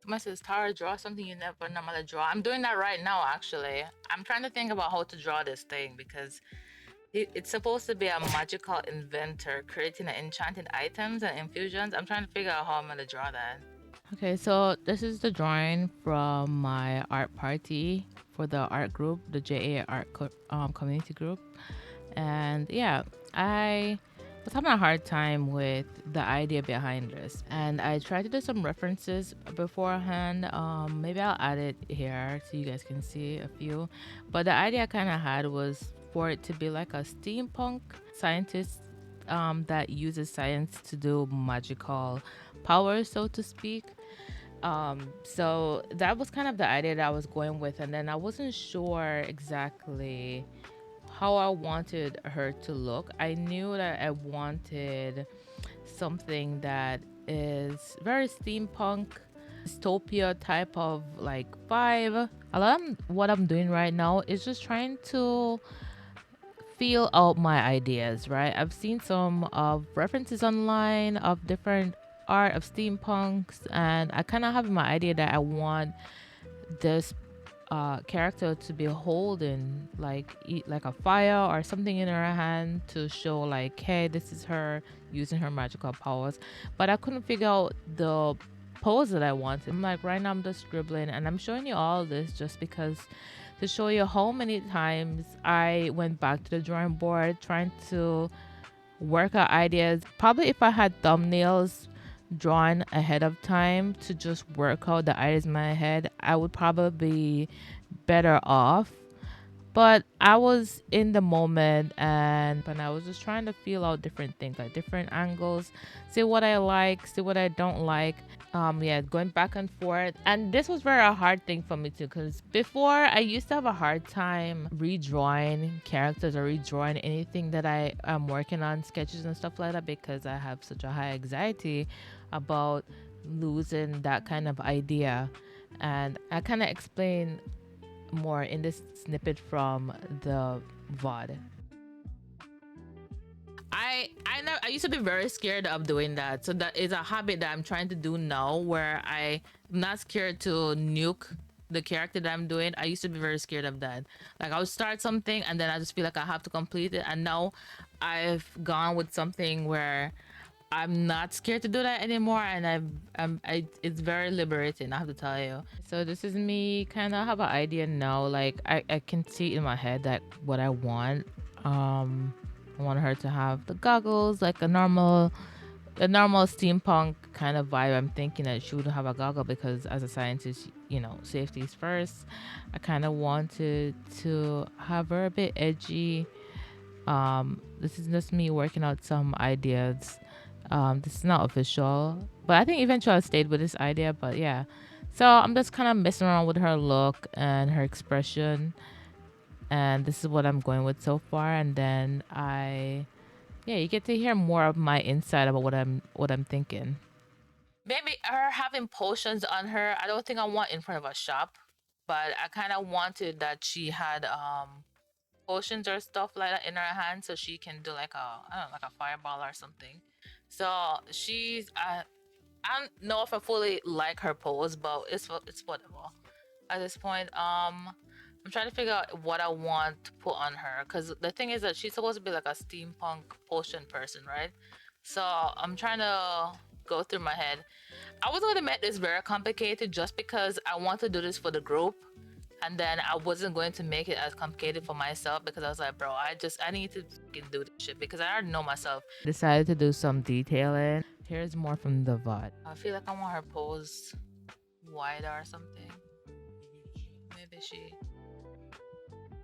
My says, Tara, draw something you never normally draw. I'm doing that right now, actually. I'm trying to think about how to draw this thing because it's supposed to be a magical inventor creating and enchanting items and infusions. I'm trying to figure out how I'm gonna draw that. Okay, so this is the drawing from my art party for the art group, the JA community group. And yeah, I was having a hard time with the idea behind this. And I tried to do some references beforehand. Maybe I'll add it here so you guys can see a few. But the idea I kind of had was for it to be like a steampunk scientist that uses science to do magical powers, so to speak. So that was kind of the idea that I was going with, and then I wasn't sure exactly how I wanted her to look. I knew that I wanted something that is very steampunk, dystopia type of like vibe. A lot of what I'm doing right now is just trying to feel out my ideas, right? I've seen some of references online of different art of steampunks, and I kind of have my idea that I want this character to be holding like a fire or something in her hand to show like, hey, this is her using her magical powers. But I couldn't figure out the pose that I wanted. I'm like, right now I'm just scribbling, and I'm showing you all this just because to show you how many times I went back to the drawing board trying to work out ideas. Probably if I had thumbnails drawn ahead of time to just work out the ideas in my head, I would probably be better off. But I was in the moment, and I was just trying to feel out different things, like different angles, see what I like, see what I don't like. Yeah, going back and forth. And this was very a hard thing for me too, because before I used to have a hard time redrawing characters or redrawing anything that I am working on, sketches and stuff like that, because I have such a high anxiety about losing that kind of idea. And I kind of explain more in this snippet from the VOD. I know I used to be very scared of doing that. So that is a habit that I'm trying to do now where I'm not scared to nuke the character that I'm doing. I used to be very scared of that. Like I would start something and then I just feel like I have to complete it. And now I've gone with something where I'm not scared to do that anymore, and it's very liberating, I have to tell you. So this is me kind of have an idea now. Like I can see in my head that what I want. I want her to have the goggles, like a normal steampunk kind of vibe. I'm thinking that she would have a goggle because as a scientist, safety is first. I kind of wanted to have her a bit edgy. This is just me working out some ideas. This is not official, but I think eventually I stayed with this idea. But yeah, so I'm just kind of messing around with her look and her expression, and this is what I'm going with so far. And then yeah, you get to hear more of my insight about what I'm thinking. Maybe her having potions on her. I don't think I want in front of a shop, but I kind of wanted that she had potions or stuff like that in her hand, so she can do like I don't know, like a fireball or something. So she's I don't know if I fully like her pose, but it's whatever. At this point, I'm trying to figure out what I want to put on her because the thing is that she's supposed to be like a steampunk potion person, right? So I'm trying to go through my head. I was going to make this very complicated just because I want to do this for the group, and then I wasn't going to make it as complicated for myself because I was like, bro, I need to fucking do this shit because I already know myself. Decided to do some detailing. Here's more from the VOD. I feel like I want her pose wider or something. Maybe she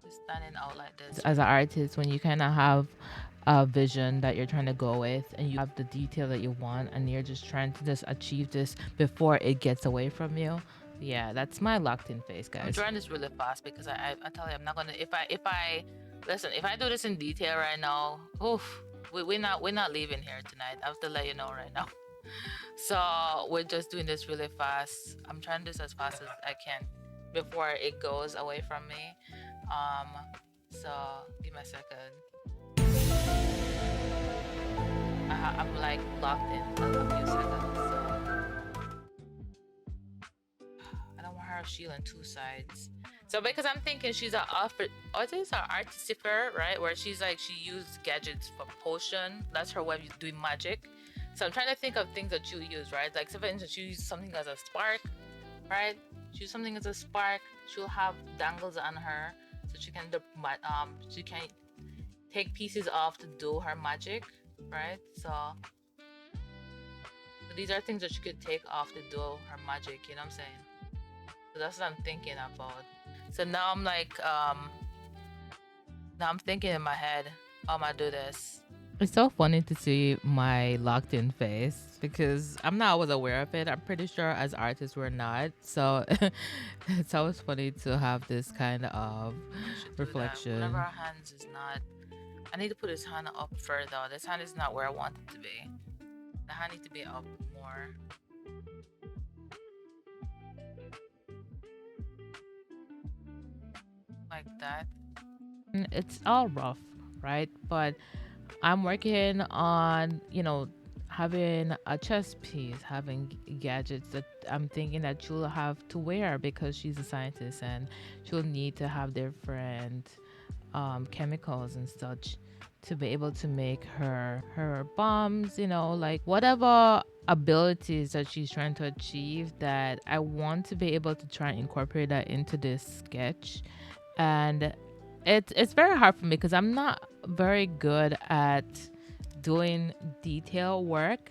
is standing out like this. As an artist, when you kind of have a vision that you're trying to go with and you have the detail that you want and you're just trying to just achieve this before it gets away from you. Yeah, that's my locked in face, I'm guys. drawing this really fast because I tell you I'm not gonna if I listen if I do this in detail right now, oof, we're not leaving here tonight. I have to let you know right now. So we're just doing this really fast. I'm trying to do this as fast as I can before it goes away from me. Um, so give me a second. I'm like locked in a few seconds. So her shield on two sides. So because I'm thinking she's a artist or artificer, right? Where she's like she uses gadgets for potion. That's her way of doing magic. So I'm trying to think of things that you use, right? Like, so for instance, you use something as a spark, right? She use something as a spark. She'll have dangles on her, so she can take pieces off to do her magic, right? So these are things that she could take off to do her magic. You know what I'm saying? So that's what I'm thinking about. So now I'm like, now I'm thinking in my head, how am I do this? It's so funny to see my locked in face because I'm not always aware of it. I'm pretty sure as artists we're not. So it's always funny to have this kind of I should do that. reflection. Whenever our hands is not, I need to put his hand up further. This hand is not where I want it to be. The hand needs to be up more. Like that. It's all rough, right? But I'm working on, having a chest piece, having gadgets that I'm thinking that she'll have to wear because she's a scientist and she'll need to have different chemicals and such to be able to make her bombs, like whatever abilities that she's trying to achieve, that I want to be able to try and incorporate that into this sketch. And it's very hard for me because I'm not very good at doing detail work.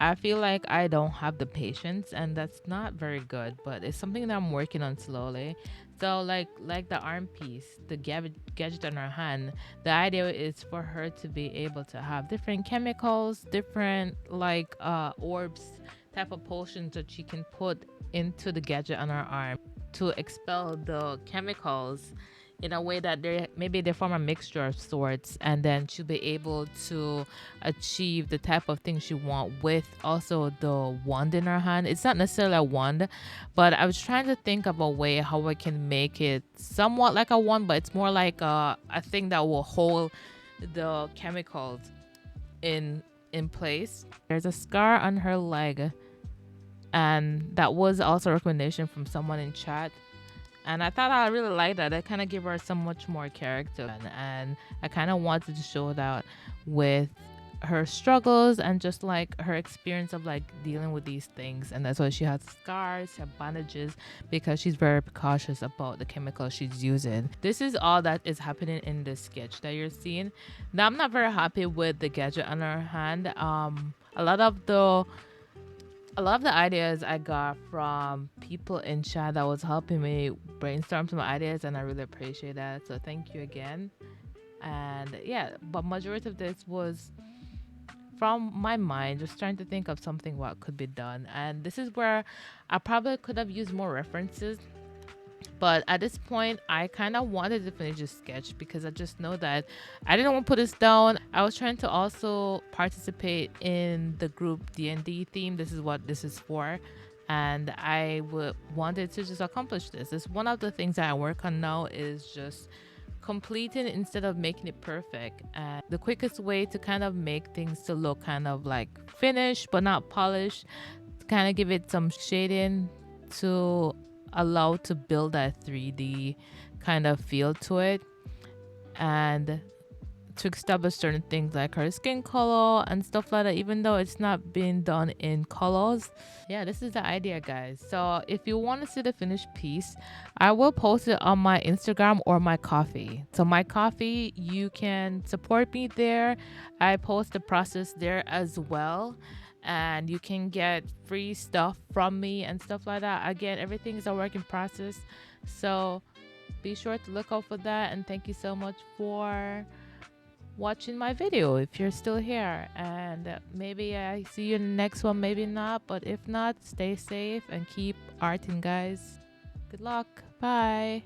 I feel like I don't have the patience, and that's not very good. But it's something that I'm working on slowly. So like the arm piece, the gadget on her hand. The idea is for her to be able to have different chemicals, different like orbs, type of potions that she can put into the gadget on her arm to expel the chemicals in a way that they form a mixture of sorts, and then she'll be able to achieve the type of thing she want with also the wand in her hand. It's not necessarily a wand, but I was trying to think of a way how I can make it somewhat like a wand, but it's more like a thing that will hold the chemicals in place. There's a scar on her leg, and that was also a recommendation from someone in chat, and I thought I really liked that. It kind of gave her so much more character, and I kind of wanted to show that with her struggles and just like her experience of like dealing with these things. And that's why she has scars, she has bandages, because she's very cautious about the chemicals she's using. This is all that is happening in this sketch that you're seeing. Now I'm not very happy with the gadget on her hand. A lot of the ideas I got from people in chat that was helping me brainstorm some ideas, and I really appreciate that. So thank you again. And yeah, but majority of this was from my mind, just trying to think of something what could be done. And this is where I probably could have used more references, but at this point I kind of wanted to finish this sketch because I just know that I didn't want to put this down. I was trying to also participate in the group DnD theme. This is what this is for, and I wanted to just accomplish this. It's one of the things that I work on now, is just completing instead of making it perfect. And the quickest way to kind of make things to look kind of like finished but not polished, to kind of give it some shading to allow to build that 3D kind of feel to it, and to establish certain things like her skin color and stuff like that, even though it's not being done in colors. Yeah, this is the idea, guys. So if you want to see the finished piece, I will post it on my Instagram or my Ko-fi. So my Ko-fi, you can support me there. I post the process there as well, and you can get free stuff from me and stuff like that. Again, everything is a work in process, so be sure to look out for that. And thank you so much for watching my video if you're still here, and maybe I see you in the next one, maybe not, but if not, stay safe and keep arting, guys. Good luck. Bye.